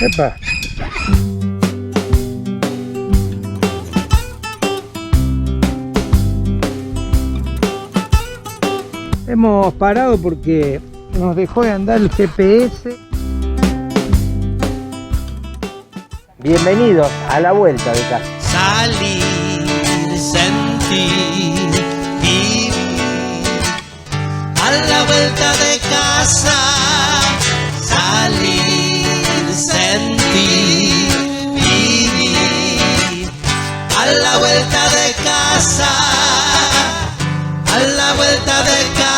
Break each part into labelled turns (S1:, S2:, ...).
S1: Epa. Hemos parado porque nos dejó de andar el GPS. Bienvenidos a la vuelta de casa.
S2: Salir, sentir, vivir a la vuelta de casa. Salir, sentir, vivir a la vuelta de casa. A la vuelta de casa.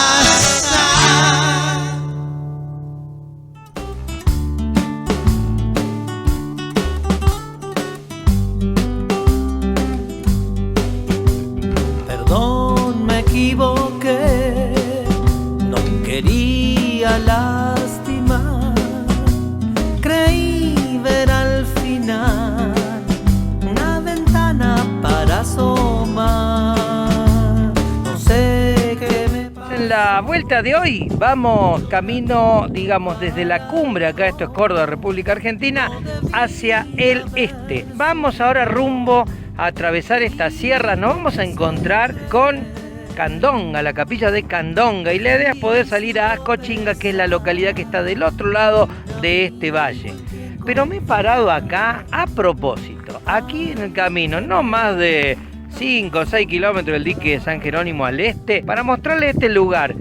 S2: Perdón, me equivoqué, no quería lastimar. Creí ver al final una ventana para asomar.
S1: En la vuelta de hoy vamos camino, digamos, desde la cumbre, acá esto es Córdoba, República Argentina, hacia el este. Vamos ahora rumbo a atravesar esta sierra, nos vamos a encontrar con Candonga, la capilla de Candonga, y la idea es poder salir a Cochinga, que es la localidad que está del otro lado de este valle. Pero me he parado acá a propósito, aquí en el camino, no más de 5 o 6 kilómetros del dique de San Jerónimo al este, para mostrarles este lugar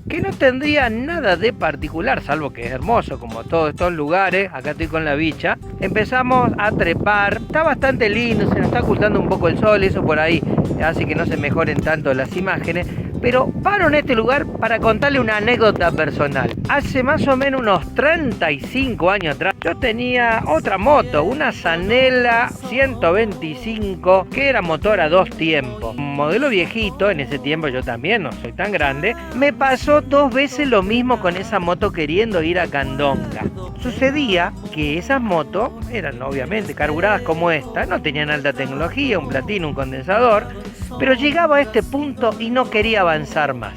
S1: que no tendría nada de particular, salvo que es hermoso como todos estos lugares. Acá estoy con la bicha. Empezamos a trepar, está bastante lindo, se nos está ocultando un poco el sol, eso por ahí hace que no se mejoren tanto las imágenes. Pero paro en este lugar para contarle una anécdota personal. Hace más o menos unos 35 años atrás, yo tenía otra moto, una Zanella 125, que era motor a 2 tiempos. Un modelo viejito, en ese tiempo yo también, no soy tan grande. Me pasó 2 veces lo mismo con esa moto queriendo ir a Candonga. Sucedía que esas motos eran obviamente carburadas como esta, no tenían alta tecnología, un platino, un condensador, pero llegaba a este punto y no quería avanzar más.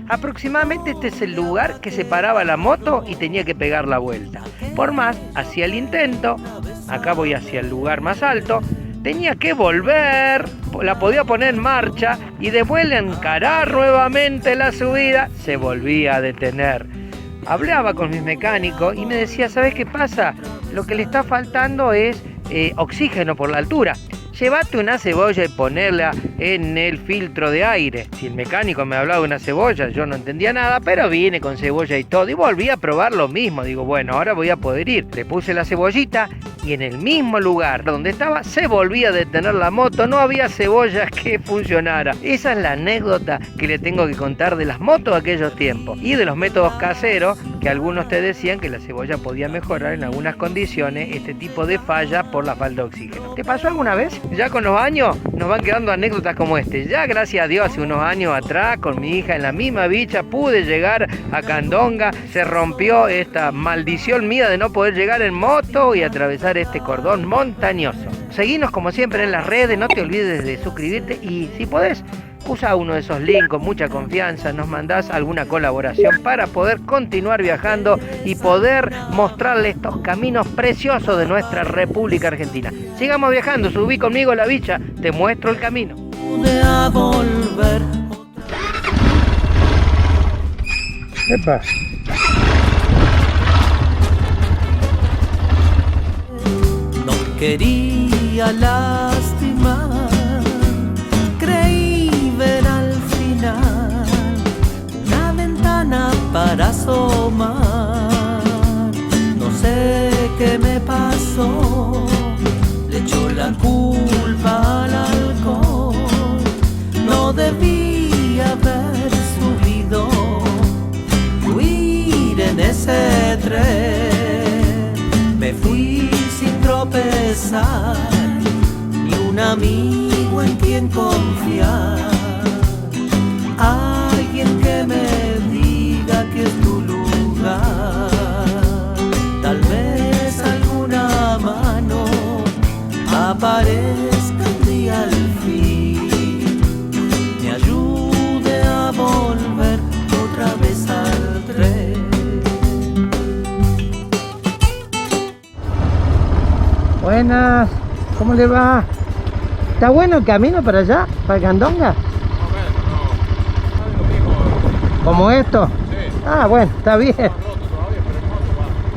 S1: Aproximadamente este es el lugar que separaba la moto y tenía que pegar la vuelta. Por más, hacía el intento, acá voy hacia el lugar más alto, tenía que volver, la podía poner en marcha y después de encarar nuevamente la subida, se volvía a detener. Hablaba con mis mecánicos y me decía, ¿sabes qué pasa? Lo que le está faltando es oxígeno por la altura. Llévate una cebolla y ponerla en el filtro de aire. Si el mecánico me hablaba de una cebolla, yo no entendía nada, pero vine con cebolla y todo. Y volví a probar lo mismo. Digo, bueno, ahora voy a poder ir. Le puse la cebollita y en el mismo lugar donde estaba se volvía a detener la moto. No había cebolla que funcionara. Esa es la anécdota que le tengo que contar de las motos de aquellos tiempos. Y de los métodos caseros, que algunos te decían que la cebolla podía mejorar en algunas condiciones este tipo de falla por la falta de oxígeno. ¿Te pasó alguna vez? Ya con los años nos van quedando anécdotas como este. Ya gracias a Dios hace unos años atrás con mi hija en la misma bicha pude llegar a Candonga. Se rompió esta maldición mía de no poder llegar en moto y atravesar este cordón montañoso. Seguinos como siempre en las redes, no te olvides de suscribirte y si podés usa uno de esos links con mucha confianza, nos mandás alguna colaboración para poder continuar viajando y poder mostrarle estos caminos preciosos de nuestra República Argentina. Sigamos viajando, subí conmigo la bicha, te muestro el camino. Epa.
S2: No quería lastimar, creí ver al final una ventana para asomar. No sé qué me pasó, le echó la culpa al alcohol. No debía haber subido, huir en ese tren. Me fui sin tropezar, ni un amigo en quien confiar. Alguien que me diga que es tu lugar. Tal vez alguna mano aparezca un día al fin, me ayude a volver otra vez al tren.
S1: Buenas, ¿cómo le va? ¿Está bueno el camino para allá, para Candonga? ¿Como esto? Sí. Ah, bueno, está bien.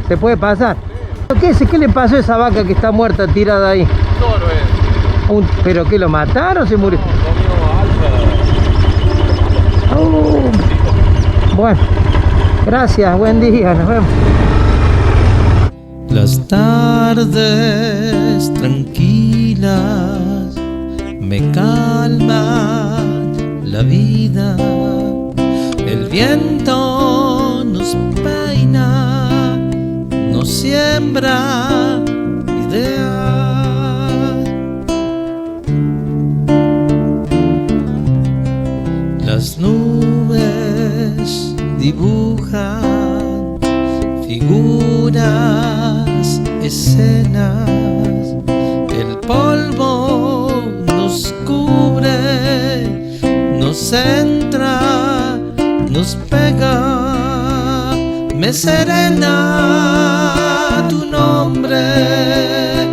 S1: ¿Se puede pasar? ¿Qué le pasó a esa vaca que está muerta tirada ahí?
S3: Toro es.
S1: ¿Pero qué, lo mataron o se murió? Bueno, gracias, buen día, nos vemos.
S2: Las tardes tranquilas me calman la vida. El viento nos peina, nos siembra ideas. Las nubes dibujan figuras, escenas. El polvo nos cubre, nos entra, nos pega. Me serena tu nombre,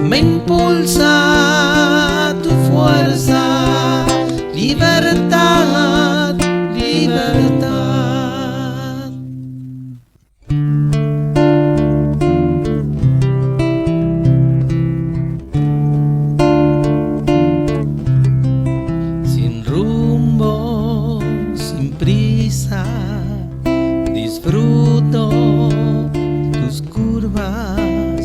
S2: me impulsa tu fuerza. Libertad, libertad. Sin rumbo, sin prisa, disfruto tus curvas,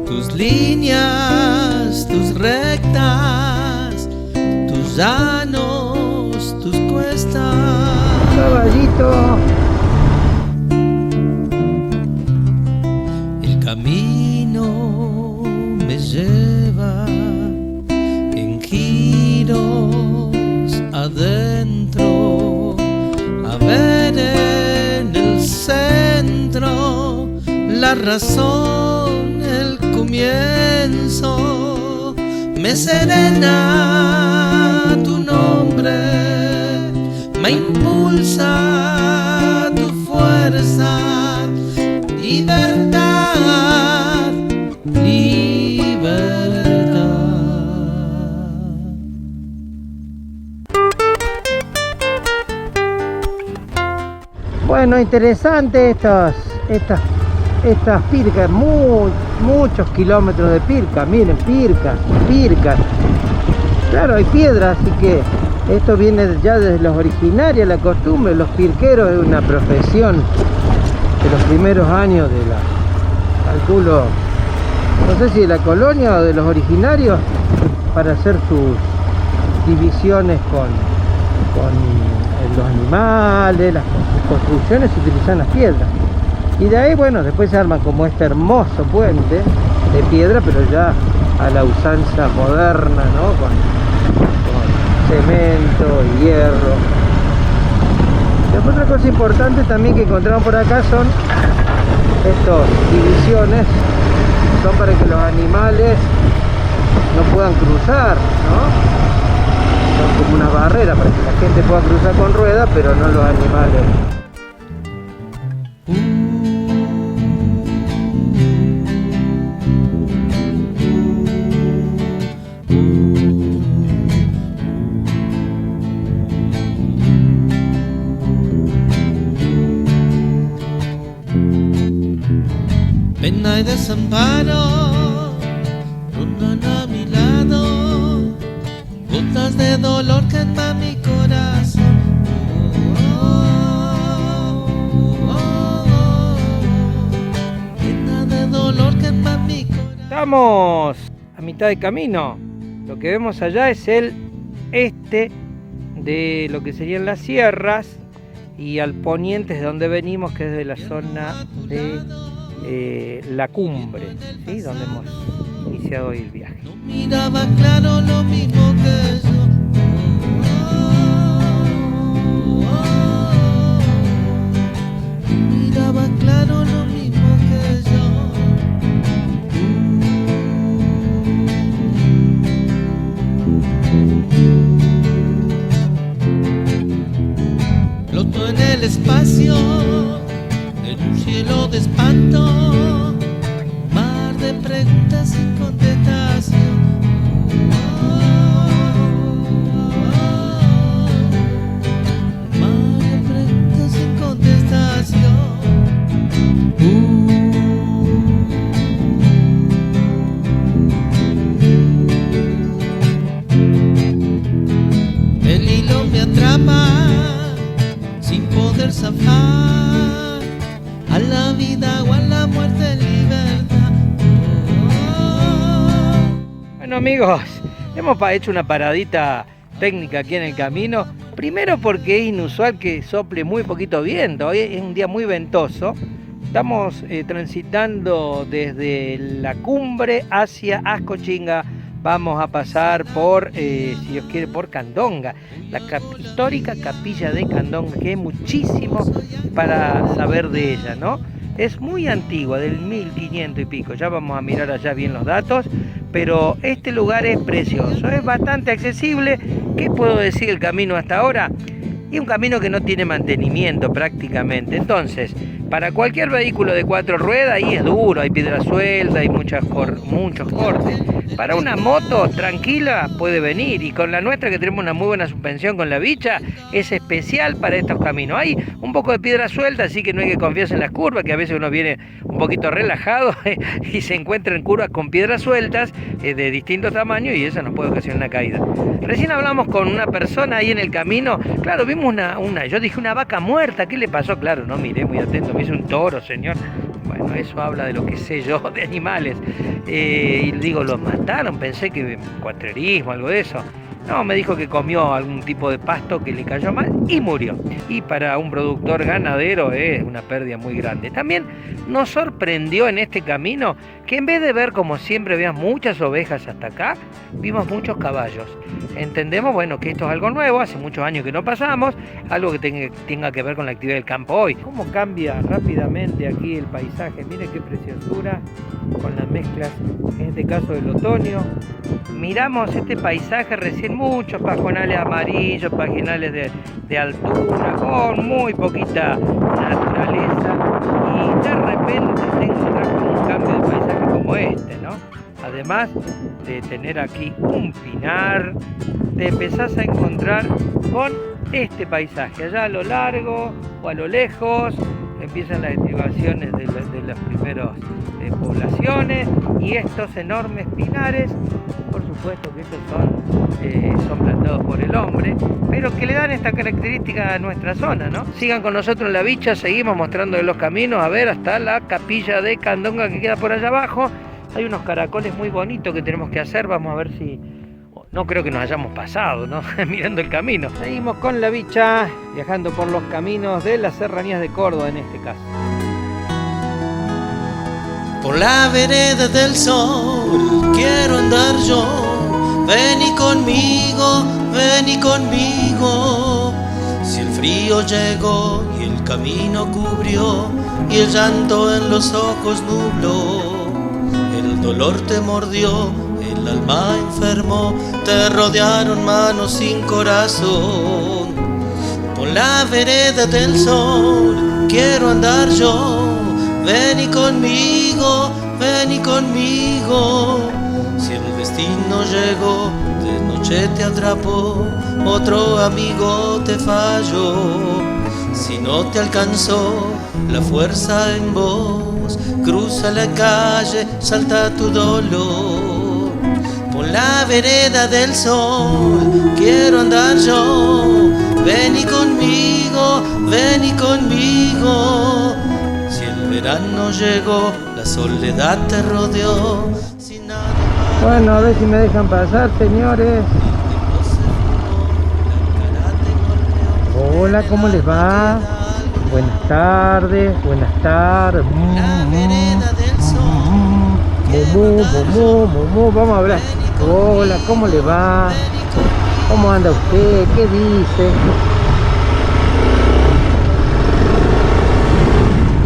S2: tus líneas, tus rectas, tus llanos, tus cuestas.
S1: Caballito.
S2: El camino me lleva en giros adentro, a ver en el centro la razón, el comienzo. Me serena tu nombre, me impulsa tu fuerza. Libertad, libertad.
S1: Bueno, interesante estas pircas, muchos kilómetros de pirca, miren, pircas. Claro, hay piedras, así que esto viene ya desde los originarios, la costumbre. Los pirqueros es una profesión de los primeros años de la, calculo, no sé si de la colonia o de los originarios, para hacer sus divisiones con los animales, las construcciones se utilizan las piedras. Y de ahí, bueno, después se arman como este hermoso puente de piedra, pero ya a la usanza moderna, ¿no? Con cemento, hierro. Después otra cosa importante también que encontramos por acá son estas divisiones, son para que los animales no puedan cruzar, ¿no? Son como una barrera para que la gente pueda cruzar con ruedas, pero no los animales.
S2: Pena y desamparo rondan a mi lado, gotas de dolor queman mi corazón. Pena de dolor quema mi corazón.
S1: Estamos a mitad de camino. Lo que vemos allá es el este de lo que serían las sierras, y al poniente es donde venimos, que es de la zona de la cumbre, ¿sí? Donde hemos iniciado hoy el viaje.
S2: No miraba claro lo mismo que yo. No miraba claro lo mismo que yo. Floto en el espacio, en un cielo de espanto, mar de preguntas sin contestación. Varias preguntas sin contestación. El hilo me atrapa sin poder zafar a la vida o a la muerte en libertad.
S1: Bueno amigos, hemos hecho una paradita técnica aquí en el camino. Primero porque es inusual que sople muy poquito viento, hoy es un día muy ventoso. Estamos transitando desde la cumbre hacia Ascochinga. Vamos a pasar por, si Dios quiere, por Candonga, la histórica capilla de Candonga, que hay muchísimo para saber de ella, ¿no? Es muy antigua, del 1500 y pico, ya vamos a mirar allá bien los datos, pero este lugar es precioso, es bastante accesible. ¿Qué puedo decir del camino hasta ahora? Y un camino que no tiene mantenimiento prácticamente, entonces para cualquier vehículo de 4 ruedas ahí es duro, hay piedra suelta, hay muchos cortes. Para una moto tranquila puede venir, y con la nuestra, que tenemos una muy buena suspensión con la bicha, es especial para estos caminos. Hay un poco de piedra suelta, así que no hay que confiarse en las curvas, que a veces uno viene un poquito relajado y se encuentra en curvas con piedras sueltas de distintos tamaños, y eso nos puede ocasionar una caída. Recién hablamos con una persona ahí en el camino, claro, vimos yo dije una vaca muerta, ¿qué le pasó? Claro, no miré muy atento, me hizo un toro, señor. Bueno, eso habla de lo que sé yo de animales. Y digo, los mataron, pensé que cuatrerismo, algo de eso. No, me dijo que comió algún tipo de pasto que le cayó mal y murió. Y para un productor ganadero es una pérdida muy grande. También nos sorprendió en este camino que en vez de ver, como siempre, veas muchas ovejas hasta acá, vimos muchos caballos. Entendemos, bueno, que esto es algo nuevo, hace muchos años que no pasamos, algo que tenga que ver con la actividad del campo hoy. ¿Cómo cambia rápidamente aquí el paisaje? Miren qué preciosura con las mezclas, en este caso del otoño. Miramos este paisaje recién, muchos pajonales amarillos, pajonales de altura, con muy poquita naturaleza, y de repente te encontrás con un cambio de paisaje como este, ¿no? Además de tener aquí un pinar, te empezás a encontrar con este paisaje. Allá a lo largo o a lo lejos empiezan las estribaciones de las primeras poblaciones, y estos enormes pinares, por supuesto que estos son plantados por el hombre, pero que le dan esta característica a nuestra zona, ¿no? Sigan con nosotros en La Bicha, seguimos mostrándoles los caminos, a ver, hasta la capilla de Candonga, que queda por allá abajo. Hay unos caracoles muy bonitos que tenemos que hacer, vamos a ver si... No creo que nos hayamos pasado, ¿no? Mirando el camino. Seguimos con La Bicha, viajando por los caminos de las serranías de Córdoba en este caso.
S2: Por la vereda del sol quiero andar yo. Ven y conmigo, ven y conmigo. Si el frío llegó y el camino cubrió, y el llanto en los ojos nubló, el dolor te mordió, el alma enfermó, te rodearon manos sin corazón. Por la vereda del sol quiero andar yo. Ven y conmigo, ven y conmigo. Si el destino llegó, de noche te atrapó, otro amigo te falló. Si no te alcanzó la fuerza en vos, cruza la calle, salta tu dolor. Por la vereda del sol quiero andar yo. Ven y conmigo, ven y conmigo. Si el verano llegó, la soledad te rodeó. Sin nada más.
S1: Bueno, a ver si me dejan pasar, señores. Hola, ¿cómo les va? Buenas tardes, buenas tardes. Vamos a hablar. Hola, ¿cómo le va? ¿Cómo anda usted? ¿Qué dice?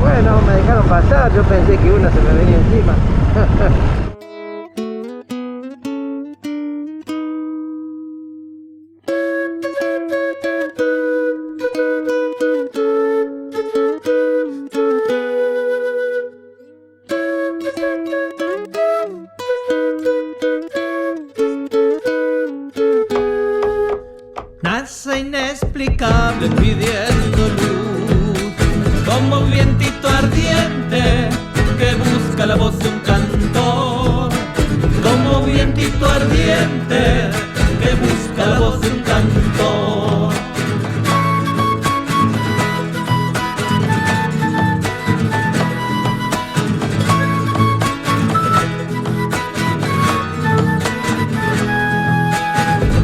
S1: Bueno, me dejaron pasar, yo pensé que uno se me venía encima.
S2: inexplicable pidiendo luz, como un vientito ardiente que busca la voz de un cantor, como un vientito ardiente que busca la voz de un cantor.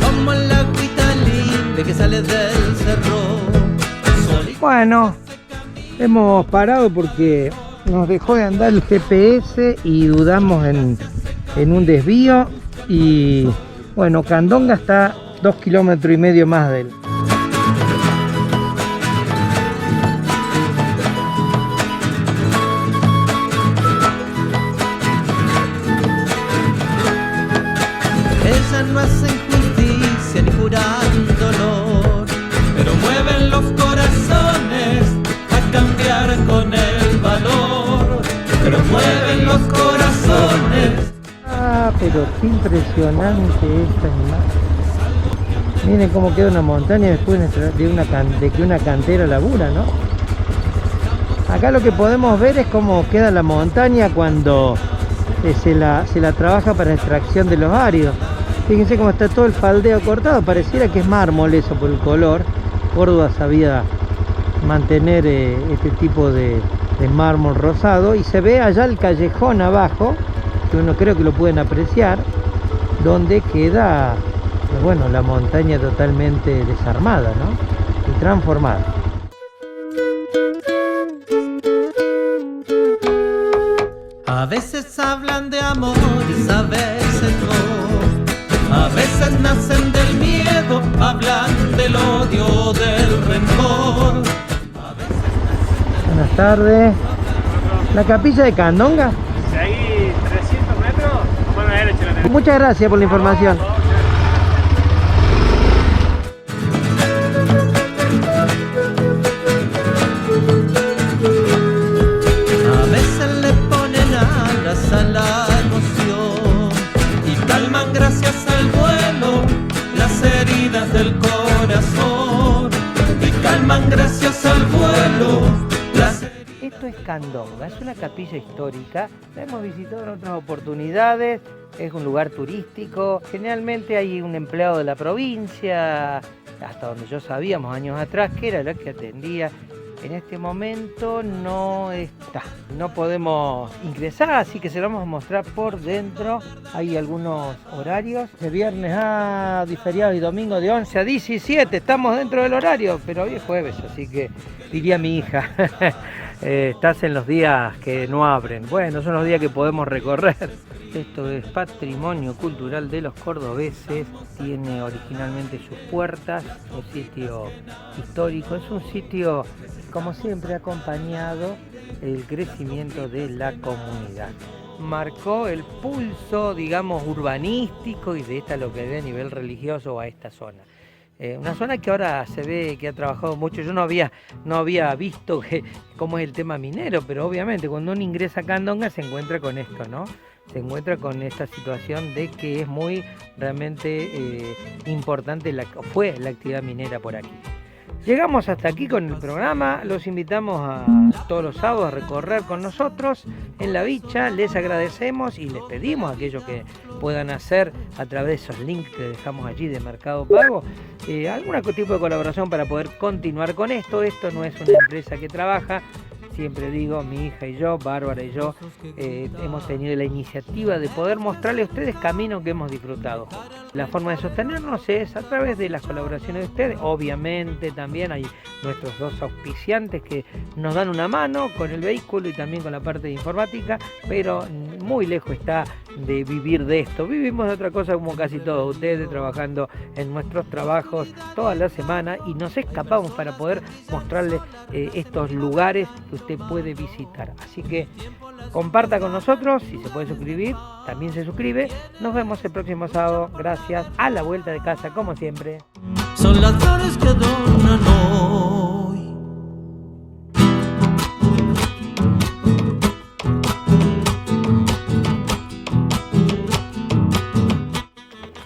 S2: Como el agüita limpia que sale del cerro.
S1: Bueno, hemos parado porque nos dejó de andar el GPS y dudamos en un desvío y bueno, Candonga está 2,5 kilómetros más de él.
S2: Ellas no hacen justicia ni curan dolor, pero mueven los corazones a cambiar con el valor, pero mueven los corazones.
S1: Ah, pero qué impresionante esta imagen. Miren cómo queda una montaña después de que una cantera labura, ¿no? Acá lo que podemos ver es cómo queda la montaña cuando se la trabaja para extracción de los áridos. Fíjense cómo está todo el faldeo cortado, pareciera que es mármol eso por el color. Córdoba sabía mantener este tipo de mármol rosado y se ve allá el callejón abajo, que uno creo que lo pueden apreciar, donde queda, bueno, la montaña totalmente desarmada, ¿no? Y transformada.
S2: A veces hablan de amor y a veces no, a veces nacen del miedo, hablan del odio, del rencor.
S1: Buenas tardes. ¿La capilla de Candonga?
S3: De ahí 300 metros, a mano derecha la tenemos.
S1: Muchas gracias por la información.
S2: A veces le ponen alas a la emoción y calman gracias al vuelo las heridas del corazón, y calman gracias al vuelo las heridas.
S1: Esto es Candonga, es una capilla histórica, la hemos visitado en otras oportunidades, es un lugar turístico, generalmente hay un empleado de la provincia, hasta donde yo sabíamos años atrás, que era el que atendía. En este momento no está, no podemos ingresar, así que se lo vamos a mostrar por dentro. Hay algunos horarios, de viernes a feriado y domingo de 11 a 17, estamos dentro del horario, pero hoy es jueves, así que diría mi hija, estás en los días que no abren. Bueno, son los días que podemos recorrer. Esto es patrimonio cultural de los cordobeses, tiene originalmente sus puertas, un sitio histórico, es un sitio, como siempre, acompañado el crecimiento de la comunidad. Marcó el pulso, digamos, urbanístico y de esta localidad a nivel religioso a esta zona. Una zona que ahora se ve que ha trabajado mucho. Yo no había visto cómo es el tema minero, pero obviamente cuando uno ingresa a Candonga se encuentra con esto, ¿no? Se encuentra con esta situación de que es muy realmente importante, fue la actividad minera por aquí. Llegamos hasta aquí con el programa, los invitamos a todos los sábados a recorrer con nosotros en La Bicha, les agradecemos y les pedimos a aquellos que puedan hacer a través de esos links que dejamos allí de Mercado Pago, algún tipo de colaboración para poder continuar con esto. Esto no es una empresa que trabaja, siempre digo, mi hija y yo, Bárbara y yo, hemos tenido la iniciativa de poder mostrarles a ustedes caminos que hemos disfrutado. La forma de sostenernos es a través de las colaboraciones de ustedes. Obviamente también hay nuestros dos auspiciantes que nos dan una mano con el vehículo y también con la parte de informática, pero muy lejos está de vivir de esto. Vivimos de otra cosa como casi todos ustedes, trabajando en nuestros trabajos toda la semana y nos escapamos para poder mostrarles estos lugares que usted puede visitar. Así que comparta con nosotros, si se puede suscribir, también se suscribe. Nos vemos el próximo sábado. Gracias. A la vuelta de casa, como siempre.
S2: Son las flores que adornan hoy.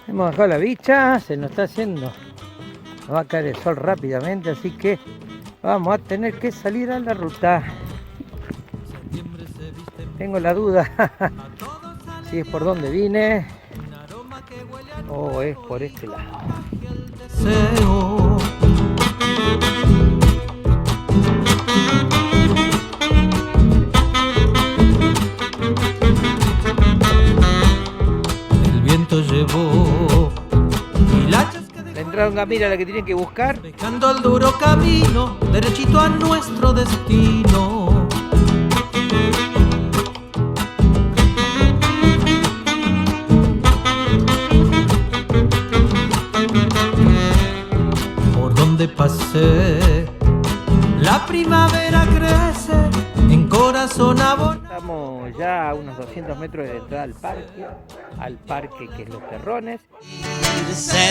S1: Hemos bajado La Bicha, se nos está haciendo va a caer el sol rápidamente, así que vamos a tener que salir a la ruta. Tengo la duda si es por donde vine o es por este lado.
S2: El viento llevó
S1: La entrada en Gamira, la que tienen que buscar.
S2: dejando el duro camino derechito a nuestro destino. Por donde pasé, la primavera crece en corazón abonado.
S1: Estamos ya a unos 200 metros de la entrada al parque que es Los Terrones.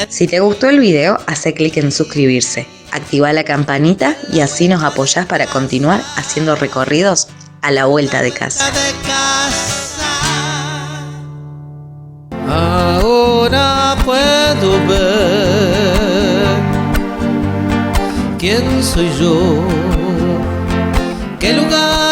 S4: Si te gustó el video, hace clic en suscribirse, activa la campanita y así nos apoyás para continuar haciendo recorridos a la vuelta de casa.
S2: Ahora puedo ver quién soy yo, qué lugar